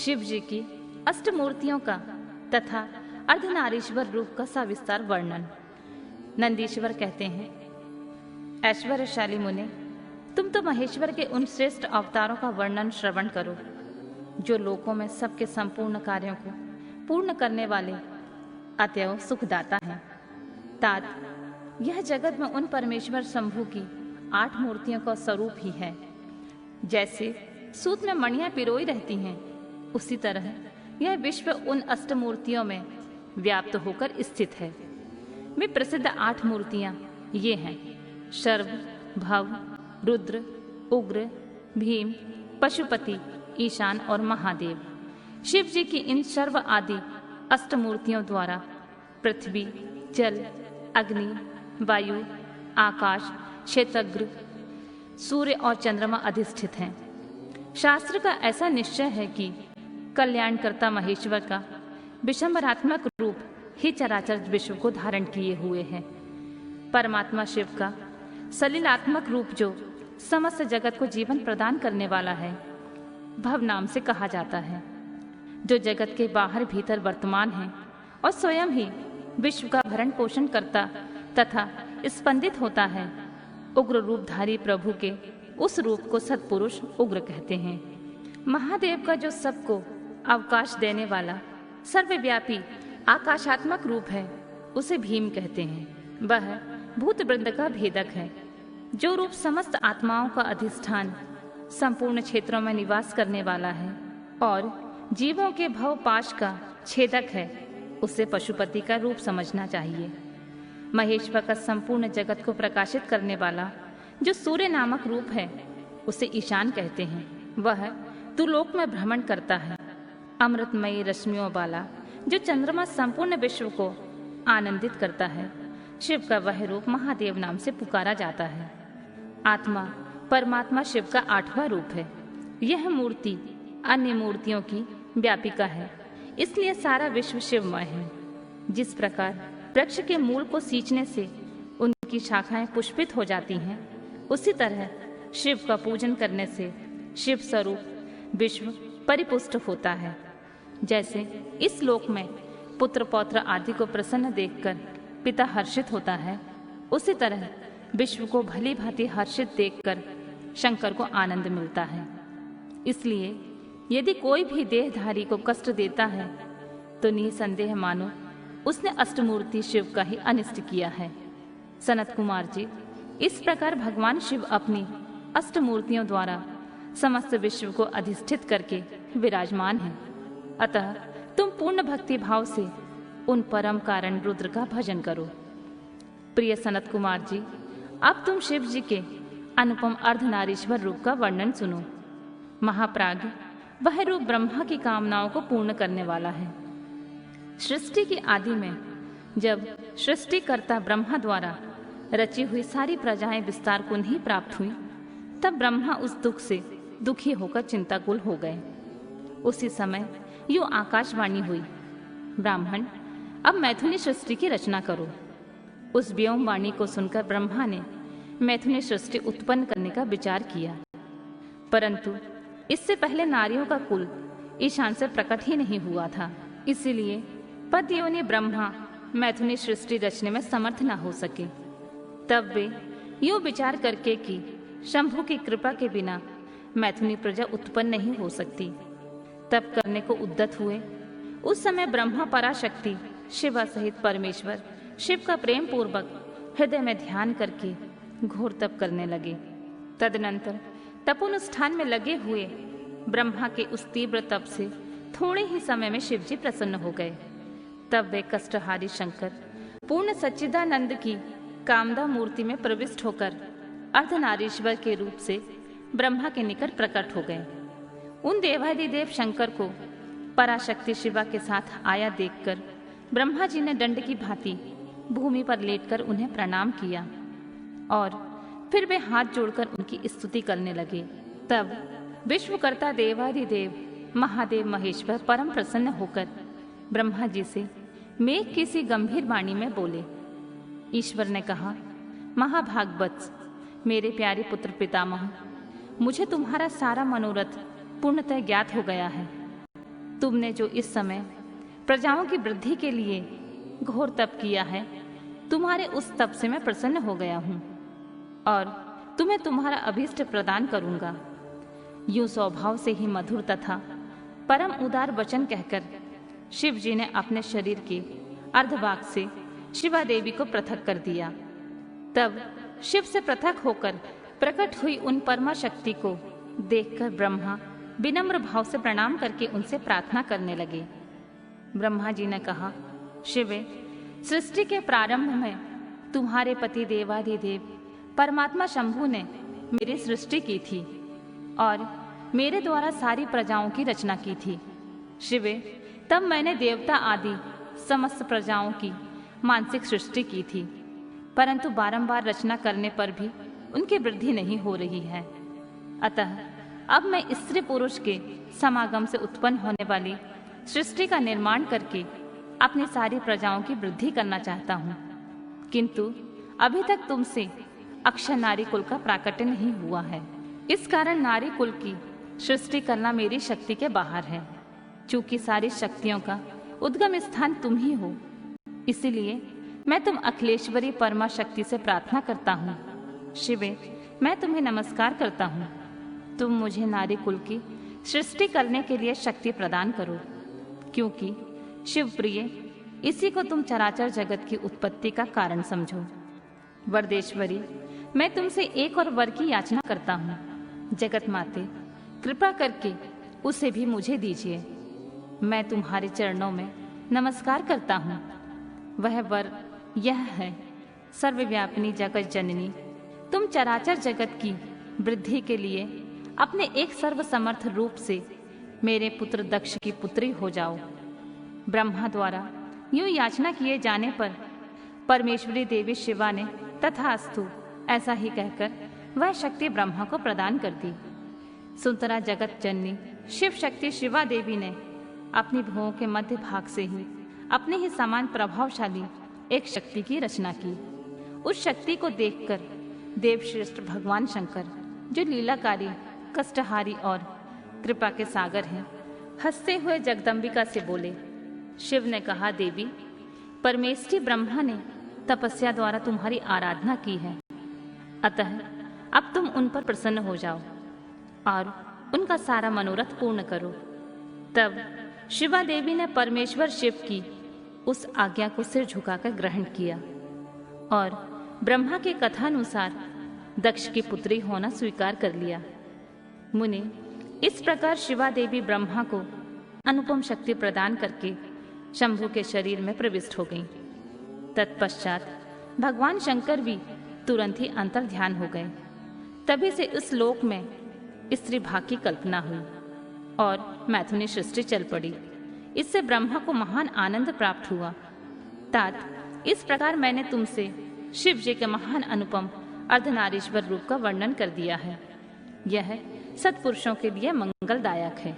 शिव जी की अष्टमूर्तियों का तथा अर्धनारीश्वर रूप का सविस्तार वर्णन। नंदीश्वर कहते हैं, ऐश्वर्यशाली मुने, तुम तो महेश्वर के उन श्रेष्ठ अवतारों का वर्णन श्रवण करो जो लोकों में सबके संपूर्ण कार्यों को पूर्ण करने वाले अतएव सुखदाता हैं। तात, यह जगत में उन परमेश्वर शंभु की 8 मूर्तियों का स्वरूप ही है। जैसे सूत में मणियां पिरोई रहती हैं, उसी तरह यह विश्व उन अष्टमूर्तियों में व्याप्त होकर स्थित है। वे प्रसिद्ध 8 मूर्तियां ये हैं: शर्व, भव, रुद्र, उग्र, भीम, पशुपति, ईशान और महादेव। शिव जी की इन सर्व आदि अष्टमूर्तियों द्वारा पृथ्वी, जल, अग्नि, वायु, आकाश, क्षेत्रज्ञ, सूर्य और चंद्रमा अधिष्ठित हैं। शास्त्र का ऐसा निश्चय है कि कल्याणकर्ता महेश्वर का विशंबरात्मक रूप ही चराचर विश्व को धारण किए हुए है। परमात्मा शिव का सलिलात्मक रूप जो समस्त जगत को जीवन प्रदान करने वाला है, भव नाम से कहा जाता है, जो जगत के बाहर भीतर वर्तमान है और स्वयं ही विश्व का भरण पोषण करता तथा स्पंदित होता है। उग्र रूपधारी प्रभु के उस रूप को सत्पुरुष उग्र कहते हैं। महादेव का जो सबको अवकाश देने वाला सर्वव्यापी आकाशात्मक रूप है, उसे भीम कहते हैं। वह भूत वृंद का भेदक है। जो रूप समस्त आत्माओं का अधिष्ठान, संपूर्ण क्षेत्रों में निवास करने वाला है और जीवों के भव पाश का छेदक है, उसे पशुपति का रूप समझना चाहिए। महेश्वर का संपूर्ण जगत को प्रकाशित करने वाला जो सूर्य नामक रूप है, उसे ईशान कहते हैं। वह तुलोक में भ्रमण करता है। अमृतमयी रश्मियों वाला जो चंद्रमा संपूर्ण विश्व को आनंदित करता है, शिव का वह रूप महादेव नाम से पुकारा जाता है। आत्मा परमात्मा शिव का 8वां रूप है। यह मूर्ति अन्य मूर्तियों की व्यापिका है, इसलिए सारा विश्व शिवमय है। जिस प्रकार वृक्ष के मूल को सींचने से उनकी शाखाएं पुष्पित हो जाती हैं, उसी तरह शिव का पूजन करने से शिव स्वरूप विश्व परिपुष्ट होता है। जैसे इस लोक में पुत्र पौत्र आदि को प्रसन्न देखकर पिता हर्षित होता है, उसी तरह विश्व को भली भांति हर्षित देखकर शंकर को आनंद मिलता है। इसलिए यदि कोई भी देहधारी को कष्ट देता है तो निसंदेह मानो उसने अष्टमूर्ति शिव का ही अनिष्ट किया है। सनत कुमार जी, इस प्रकार भगवान शिव अपनी अष्टमूर्तियों द्वारा समस्त विश्व को अधिष्ठित करके विराजमान हैं। अतः तुम पूर्ण भक्ति भाव से उन परम कारण रुद्र का भजन करो। प्रिय सनत कुमार जी, अब तुम शिव जी के अनुपम अर्धनारीश्वर रूप का वर्णन सुनो। महाप्राज्ञ, वह रूप ब्रह्मा की कामनाओं को पूर्ण करने वाला है। सृष्टि की आदि में जब सृष्टिकर्ता ब्रह्मा द्वारा रची हुई सारी प्रजाएं विस्तार को नहीं प्राप्त हुई, तब ब्रह्मा उस दुख से दुखी होकर चिंताकुल हो गए। उसी समय यूं आकाशवाणी हुई, ब्राह्मण, अब मैथुनी सृष्टि की रचना करो। उस व्योम वाणी को सुनकर ब्रह्मा ने मैथुनी सृष्टि उत्पन्न करने का विचार किया, परंतु इससे पहले नारियों का कुल ईशान से प्रकट ही नहीं हुआ था। इसीलिए पतियोनि ब्रह्मा मैथुनी सृष्टि रचने में समर्थ न हो सके। तब वे यूं विचार करके कि शंभु की कृपा के बिना मैथुनी प्रजा उत्पन्न नहीं हो सकती, तब करने को उद्यत हुए। उस समय ब्रह्मा पराशक्ति शिवा सहित परमेश्वर शिव का प्रेम पूर्वक हृदय में ध्यान करके घोर तप करने लगे। तदनंतर तपोनुष्ठान में लगे हुए ब्रह्मा के उस तीव्र तप से थोड़े ही समय में शिव जी प्रसन्न हो गए। तब वे कष्टहारी शंकर पूर्ण सच्चिदानंद की कामदा मूर्ति में प्रविष्ट होकर अर्धनारीश्वर के रूप से ब्रह्मा के निकट प्रकट हो गए। उन देवादिदेव शंकर को पराशक्ति शिवा के साथ आया देखकर ब्रह्मा जी ने दंड की भांति भूमि पर लेटकर उन्हें प्रणाम किया और फिर वे हाथ जोड़कर उनकी स्तुति करने लगे। तब विश्वकर्ता देवादिदेव महादेव महेश्वर परम प्रसन्न होकर ब्रह्मा जी से मेघ की सी गंभीर वाणी में बोले। ईश्वर ने कहा, महाभागवत्स, मेरे प्यारे पुत्र पितामह, मुझे तुम्हारा सारा मनोरथ पूर्णतः ज्ञात हो गया है। तुमने जो इस समय प्रजाओं की वृद्धि के लिए घोर तप किया है, तुम्हारे उस तप से मैं प्रसन्न हो गया हूँ और तुम्हें तुम्हारा अभीष्ट प्रदान करूंगा। यूं स्वभाव से ही मधुर तथा परम उदार वचन कहकर शिव जी ने अपने शरीर के अर्धभाग से शिवा देवी को पृथक कर दिया। तब शिव से पृथक होकर प्रकट हुई उन परमा शक्ति को देखकर ब्रह्मा विनम्र भाव से प्रणाम करके उनसे प्रार्थना करने लगे। ब्रह्मा जी ने कहा, शिवे, सृष्टि के प्रारंभ में तुम्हारे पति देवाधिदेव परमात्मा शंभु ने मेरी सृष्टि की थी और मेरे द्वारा सारी प्रजाओं की रचना की थी। शिवे, तब मैंने देवता आदि समस्त प्रजाओं की मानसिक सृष्टि की थी, परंतु बारंबार रचना करने पर भी उनकी वृद्धि नहीं हो रही है। अतः अब मैं स्त्री पुरुष के समागम से उत्पन्न होने वाली सृष्टि का निर्माण करके अपनी सारी प्रजाओं की वृद्धि करना चाहता हूँ, किंतु अभी तक तुमसे अक्षय नारी कुल का प्राकट्य नहीं हुआ है। इस कारण नारी कुल की सृष्टि करना मेरी शक्ति के बाहर है। चूंकि सारी शक्तियों का उद्गम स्थान तुम ही हो, इसीलिए मैं तुम अखिलेश्वरी परमा शक्ति से प्रार्थना करता हूँ। शिवे, मैं तुम्हें नमस्कार करता हूँ। तुम मुझे नारी कुल की सृष्टि करने के लिए शक्ति प्रदान करो, क्योंकि शिव प्रिय, इसी को तुम चराचर जगत की उत्पत्ति का कारण समझो। वरदेश्वरी, मैं तुमसे एक और वर की याचना करता हूँ। जगत माते, कृपा करके उसे भी मुझे दीजिए। मैं तुम्हारे चरणों में नमस्कार करता हूँ। वह वर यह है, सर्वव्यापिनी जगत जननी, तुम चराचर जगत की वृद्धि के लिए अपने एक सर्वसमर्थ रूप से मेरे पुत्र दक्ष की पुत्री हो जाओ। ब्रह्मा द्वारा यूं याचना किए जाने पर परमेश्वरी देवी शिवा ने तथास्तु ऐसा ही कहकर वह शक्ति ब्रह्मा को प्रदान कर दी। सुंदरा जगत जननी शिव शक्ति शिवा देवी ने अपनी भुवों के मध्य भाग से ही अपने ही समान प्रभावशाली एक शक्ति की रचना की। उस शक्ति को देखकर देवश्रेष्ठ भगवान शंकर, जो लीलाकारी, कष्टहारी और कृपा के सागर हैं, हंसते हुए जगदम्बिका से बोले। शिव ने कहा, देवी, परमेष्ठी ब्रह्मा ने तपस्या द्वारा तुम्हारी आराधना की है, अतः अब तुम उन पर प्रसन्न हो जाओ और उनका सारा मनोरथ पूर्ण करो। तब शिवा देवी ने परमेश्वर शिव की उस आज्ञा को सिर झुकाकर ग्रहण किया और ब्रह्मा के कथानुसार दक्ष की पुत्री होना स्वीकार कर लिया। मुनि, इस प्रकार शिवा देवी ब्रह्मा को अनुपम शक्ति प्रदान करके शंभु के शरीर में प्रविष्ट हो गईं। तत्पश्चात भगवान शंकर भी तुरंत ही अंतर ध्यान हो गए। तभी से इस लोक में स्त्री भाग की कल्पना हुई और मैथुनी सृष्टि चल पड़ी। इससे ब्रह्मा को महान आनंद प्राप्त हुआ। तात, इस प्रकार मैंने तुमसे शिव जी के महान अनुपम अर्धनारीश्वर रूप का वर्णन कर दिया है। यह सत्पुरुषों के लिए मंगलदायक है।